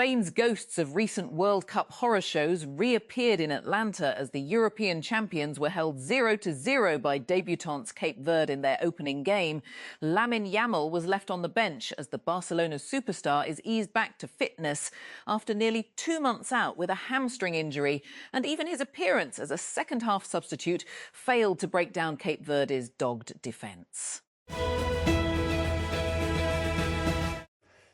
Spain's ghosts of recent World Cup horror shows reappeared in Atlanta as the European champions were held 0-0 by debutantes Cape Verde in their opening game. Lamine Yamal was left on the bench as the Barcelona superstar is eased back to fitness after nearly 2 months out with a hamstring injury, and even his appearance as a second-half substitute failed to break down Cape Verde's dogged defence.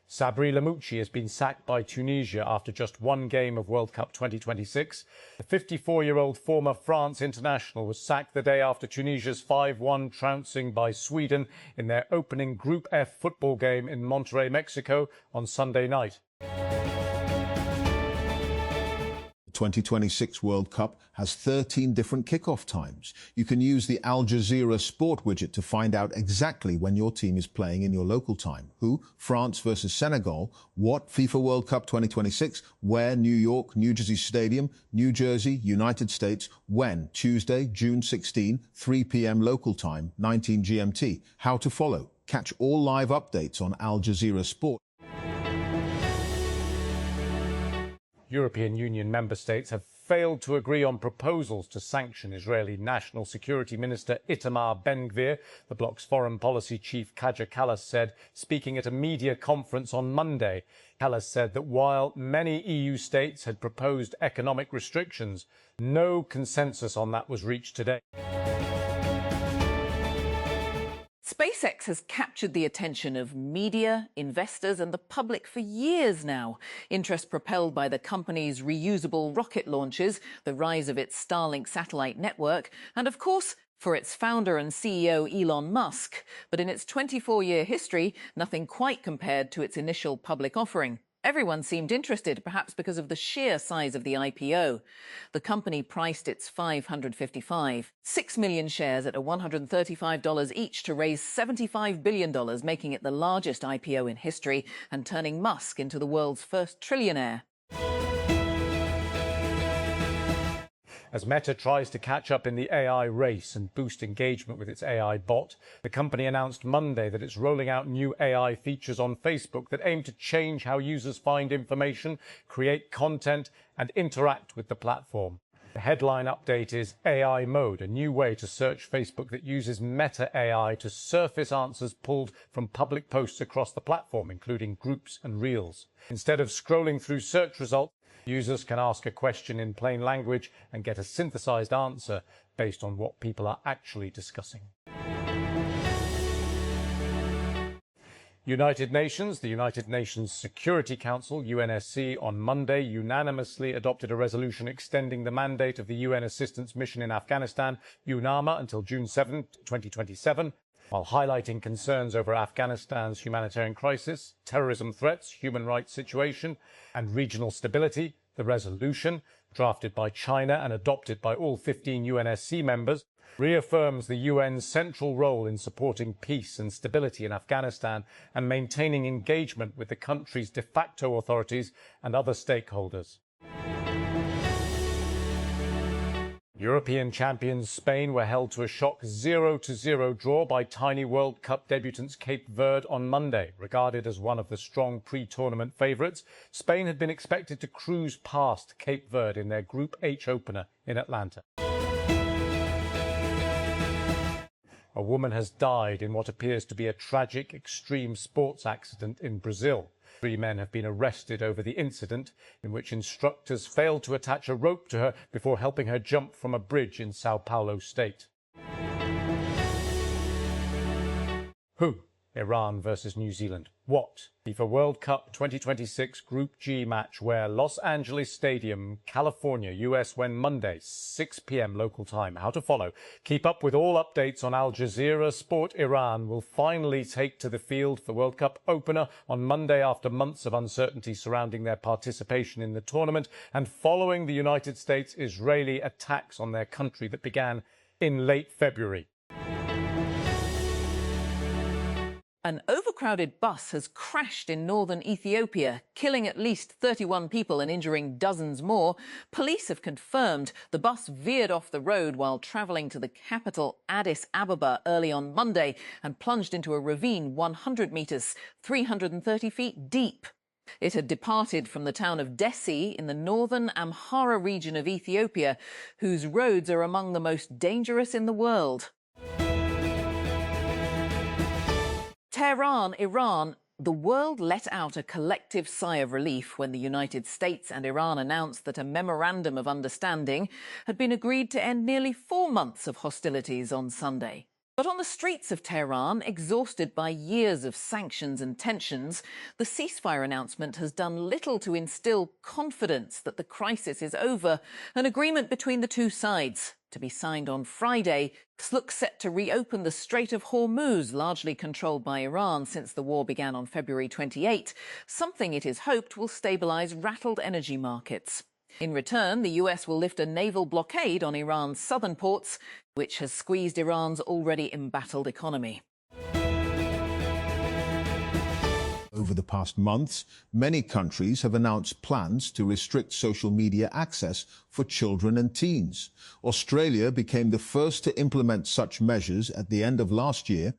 Sabri Lamouchi has been sacked by Tunisia after just one game of World Cup 2026. The 54-year-old former France international was sacked the day after Tunisia's 5-1 trouncing by Sweden in their opening Group F football game in Monterrey, Mexico on Sunday night. The 2026 World Cup has 13 different kickoff times. You can use the Al Jazeera Sport widget to find out exactly when your team is playing in your local time. Who? France versus Senegal. What? FIFA World Cup 2026. Where? New York, New Jersey Stadium, New Jersey, United States. When? Tuesday, June 16, 3 p.m. local time, 19 GMT. How to follow. Catch all live updates on Al Jazeera Sport. European Union member states have failed to agree on proposals to sanction Israeli National Security Minister Itamar Ben-Gvir, the bloc's foreign policy chief Kaja Kallas said, speaking at a media conference on Monday. Kallas said that while many EU states had proposed economic restrictions, no consensus on that was reached today. SpaceX has captured the attention of media, investors and the public for years now. Interest propelled by the company's reusable rocket launches, the rise of its Starlink satellite network, and of course, for its founder and CEO Elon Musk. But in its 24-year history, nothing quite compared to its initial public offering. Everyone seemed interested, perhaps because of the sheer size of the IPO. The company priced its 6 million shares at $135 each to raise $75 billion, making it the largest IPO in history and turning Musk into the world's first trillionaire. As Meta tries to catch up in the AI race and boost engagement with its AI bot, the company announced Monday that it's rolling out new AI features on Facebook that aim to change how users find information, create content, and interact with the platform. The headline update is AI Mode, a new way to search Facebook that uses Meta AI to surface answers pulled from public posts across the platform, including groups and reels. Instead of scrolling through search results, users can ask a question in plain language and get a synthesized answer based on what people are actually discussing. The United Nations Security Council, UNSC, on Monday unanimously adopted a resolution extending the mandate of the UN Assistance Mission in Afghanistan, UNAMA, until June 7, 2027. While highlighting concerns over Afghanistan's humanitarian crisis, terrorism threats, human rights situation, and regional stability, the resolution, drafted by China and adopted by all 15 UNSC members, reaffirms the UN's central role in supporting peace and stability in Afghanistan and maintaining engagement with the country's de facto authorities and other stakeholders. European champions Spain were held to a shock 0-0 draw by tiny World Cup debutants Cape Verde on Monday. Regarded as one of the strong pre-tournament favourites, Spain had been expected to cruise past Cape Verde in their Group H opener in Atlanta. A woman has died in what appears to be a tragic extreme sports accident in Brazil. 3 men have been arrested over the incident, in which instructors failed to attach a rope to her before helping her jump from a bridge in Sao Paulo state. Who? Iran versus New Zealand. What? FIFA World Cup 2026 Group G match where Los Angeles Stadium, California, US, when Monday, 6 p.m. local time. How to follow. Keep up with all updates on Al Jazeera Sport. Iran will finally take to the field for World Cup opener on Monday after months of uncertainty surrounding their participation in the tournament and following the United States-Israeli attacks on their country that began in late February. An overcrowded bus has crashed in northern Ethiopia, killing at least 31 people and injuring dozens more. Police have confirmed the bus veered off the road while travelling to the capital Addis Ababa early on Monday and plunged into a ravine 100 metres, 330 feet deep. It had departed from the town of Dessie in the northern Amhara region of Ethiopia, whose roads are among the most dangerous in the world. Tehran, Iran. The world let out a collective sigh of relief when the United States and Iran announced that a memorandum of understanding had been agreed to end nearly 4 months of hostilities on Sunday. But on the streets of Tehran, exhausted by years of sanctions and tensions, the ceasefire announcement has done little to instill confidence that the crisis is over. An agreement between the two sides, to be signed on Friday, looks set to reopen the Strait of Hormuz, largely controlled by Iran since the war began on February 28, something it is hoped will stabilise rattled energy markets. In return, the US will lift a naval blockade on Iran's southern ports, which has squeezed Iran's already embattled economy. Over the past months, many countries have announced plans to restrict social media access for children and teens. Australia became the first to implement such measures at the end of last year,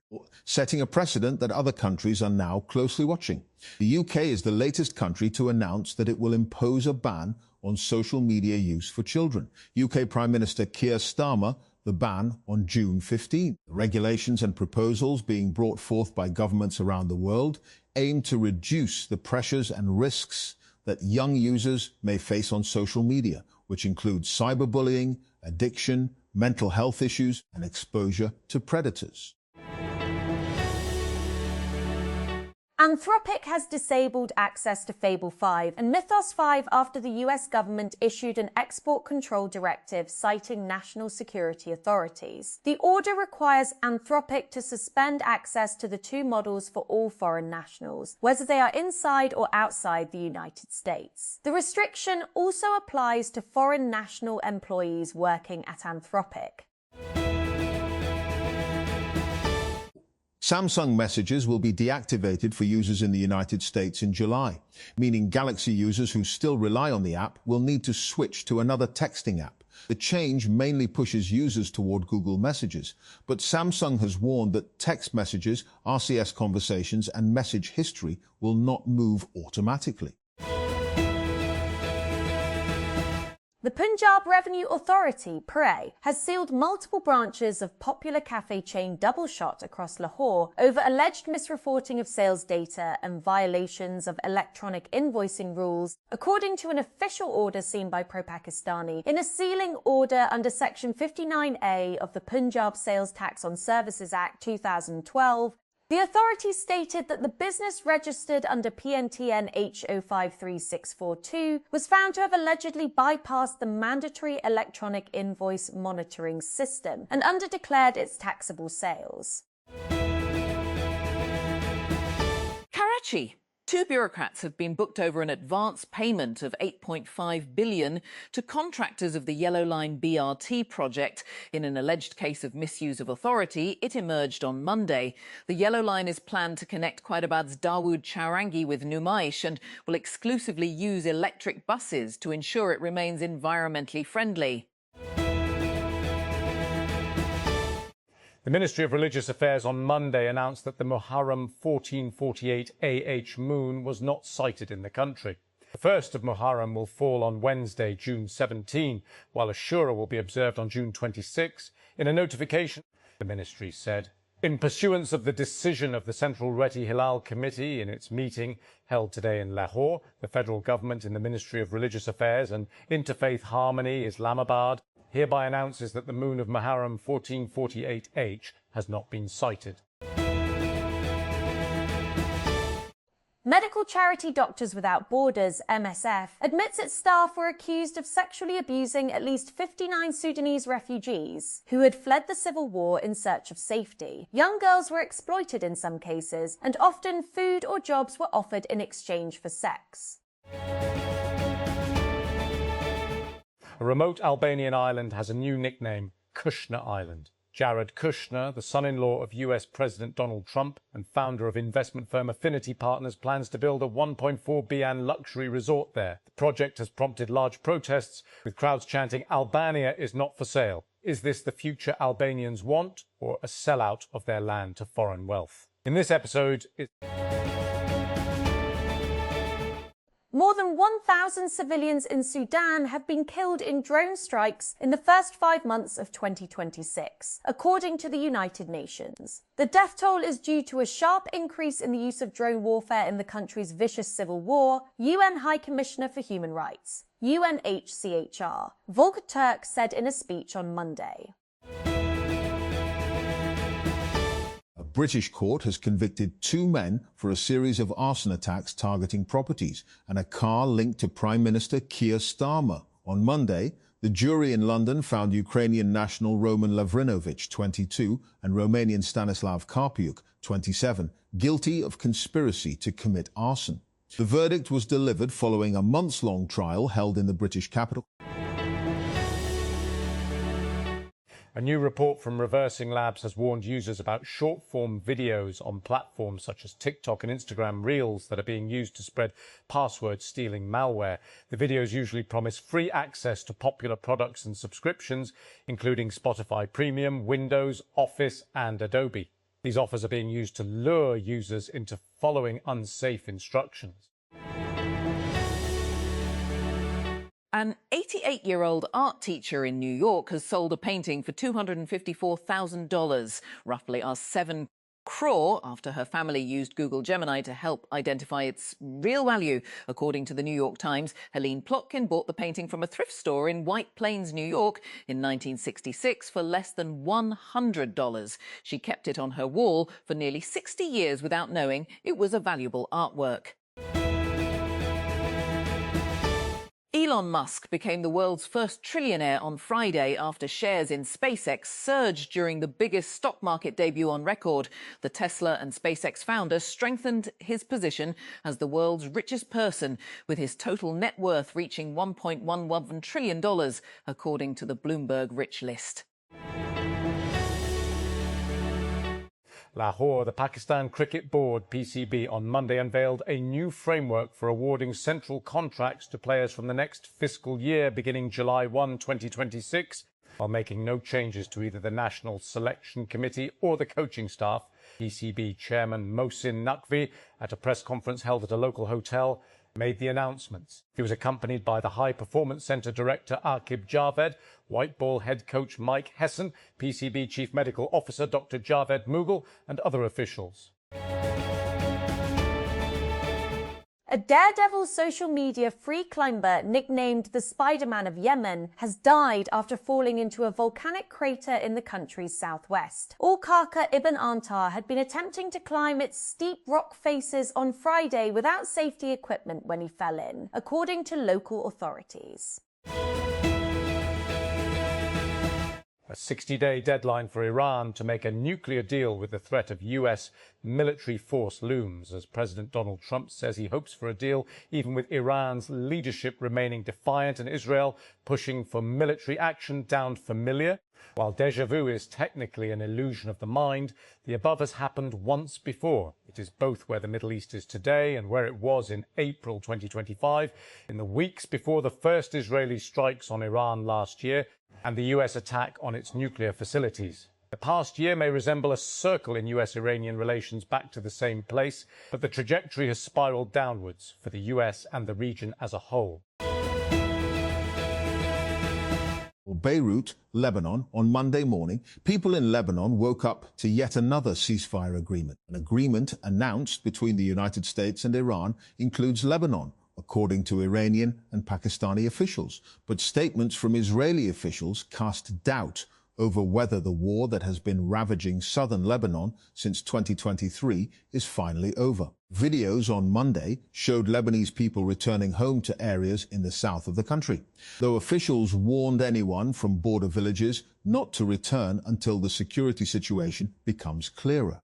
setting a precedent that other countries are now closely watching. The UK is the latest country to announce that it will impose a ban on social media use for children. UK Prime Minister Keir Starmer the ban on June 15. The regulations and proposals being brought forth by governments around the world aim to reduce the pressures and risks that young users may face on social media, which include cyberbullying, addiction, mental health issues, and exposure to predators. Anthropic has disabled access to Fable 5 and Mythos 5 after the US government issued an export control directive citing national security authorities. The order requires Anthropic to suspend access to the two models for all foreign nationals, whether they are inside or outside the United States. The restriction also applies to foreign national employees working at Anthropic. Samsung messages will be deactivated for users in the United States in July, meaning Galaxy users who still rely on the app will need to switch to another texting app. The change mainly pushes users toward Google Messages, but Samsung has warned that text messages, RCS conversations, and message history will not move automatically. The Punjab Revenue Authority, Pehel, has sealed multiple branches of popular cafe chain Double Shot across Lahore over alleged misreporting of sales data and violations of electronic invoicing rules, according to an official order seen by pro-Pakistani. In a sealing order under Section 59A of the Punjab Sales Tax on Services Act 2012, the authority stated that the business registered under PNTN H053642 was found to have allegedly bypassed the mandatory electronic invoice monitoring system and underdeclared its taxable sales. Karachi. 2 bureaucrats have been booked over an advance payment of $8.5 billion to contractors of the Yellow Line BRT project. In an alleged case of misuse of authority, it emerged on Monday. The Yellow Line is planned to connect Quaidabad's Dawood Chowrangi with Numaish and will exclusively use electric buses to ensure it remains environmentally friendly. The Ministry of Religious Affairs on Monday announced that the Muharram 1448 AH moon was not sighted in the country. The first of Muharram will fall on Wednesday, June 17, while Ashura will be observed on June 26. In a notification, the ministry said, in pursuance of the decision of the Central Reti Hilal Committee in its meeting held today in Lahore, the federal government in the Ministry of Religious Affairs and Interfaith Harmony, Islamabad, hereby announces that the moon of Muharram 1448H has not been sighted. Medical charity Doctors Without Borders, MSF, admits its staff were accused of sexually abusing at least 59 Sudanese refugees who had fled the civil war in search of safety. Young girls were exploited in some cases, and often food or jobs were offered in exchange for sex. A remote Albanian island has a new nickname, Kushner Island. Jared Kushner, the son-in-law of US President Donald Trump and founder of investment firm Affinity Partners, plans to build a 1.4 billion luxury resort there. The project has prompted large protests, with crowds chanting, Albania is not for sale. Is this the future Albanians want, or a sellout of their land to foreign wealth? In this episode, More than 1,000 civilians in Sudan have been killed in drone strikes in the first 5 months of 2026, according to the United Nations. The death toll is due to a sharp increase in the use of drone warfare in the country's vicious civil war, UN High Commissioner for Human Rights, UNHCHR, Volker Turk said in a speech on Monday. A British court has convicted 2 men for a series of arson attacks targeting properties and a car linked to Prime Minister Keir Starmer. On Monday, the jury in London found Ukrainian national Roman Lavrinovich, 22, and Romanian Stanislav Karpiuk, 27, guilty of conspiracy to commit arson. The verdict was delivered following a months-long trial held in the British capital. A new report from Reversing Labs has warned users about short-form videos on platforms such as TikTok and Instagram Reels that are being used to spread password-stealing malware. The videos usually promise free access to popular products and subscriptions, including Spotify Premium, Windows, Office and Adobe. These offers are being used to lure users into following unsafe instructions. An 88-year-old art teacher in New York has sold a painting for $254,000, roughly our 7 crore, after her family used Google Gemini to help identify its real value. According to the New York Times, Helene Plotkin bought the painting from a thrift store in White Plains, New York in 1966 for less than $100. She kept it on her wall for nearly 60 years without knowing it was a valuable artwork. Elon Musk became the world's first trillionaire on Friday after shares in SpaceX surged during the biggest stock market debut on record. The Tesla and SpaceX founder strengthened his position as the world's richest person, with his total net worth reaching $1.11 trillion, according to the Bloomberg Rich List. Lahore, the Pakistan Cricket Board, PCB, on Monday unveiled a new framework for awarding central contracts to players from the next fiscal year beginning July 1, 2026, while making no changes to either the National Selection Committee or the coaching staff. PCB Chairman Mohsin Naqvi, at a press conference held at a local hotel, made the announcements. He was accompanied by the High Performance Centre Director Aqib Javed, White Ball head coach Mike Hessen, PCB Chief Medical Officer Dr. Javed Mughal and other officials. A daredevil social media free climber nicknamed the Spider-Man of Yemen has died after falling into a volcanic crater in the country's southwest. Al-Kaka Ibn Antar had been attempting to climb its steep rock faces on Friday without safety equipment when he fell in, according to local authorities. A 60-day deadline for Iran to make a nuclear deal with the threat of US military force looms, as President Donald Trump says he hopes for a deal even with Iran's leadership remaining defiant and Israel pushing for military action sound familiar. While déjà vu is technically an illusion of the mind, the above has happened once before. It is both where the Middle East is today and where it was in April 2025, in the weeks before the first Israeli strikes on Iran last year, and the US attack on its nuclear facilities. The past year may resemble a circle in US-Iranian relations back to the same place, but the trajectory has spiraled downwards for the US and the region as a whole. Beirut, Lebanon, on Monday morning, people in Lebanon woke up to yet another ceasefire agreement. An agreement announced between the United States and Iran includes Lebanon, according to Iranian and Pakistani officials. But statements from Israeli officials cast doubt over whether the war that has been ravaging southern Lebanon since 2023 is finally over. Videos on Monday showed Lebanese people returning home to areas in the south of the country, though officials warned anyone from border villages not to return until the security situation becomes clearer.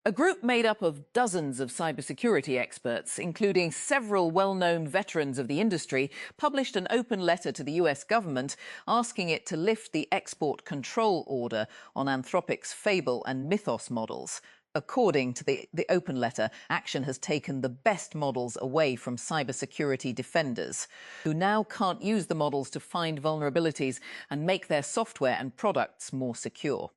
A group made up of dozens of cybersecurity experts, including several well-known veterans of the industry, published an open letter to the US government asking it to lift the export control order on Anthropic's Fable and Mythos models. According to the open letter, action has taken the best models away from cybersecurity defenders, who now can't use the models to find vulnerabilities and make their software and products more secure.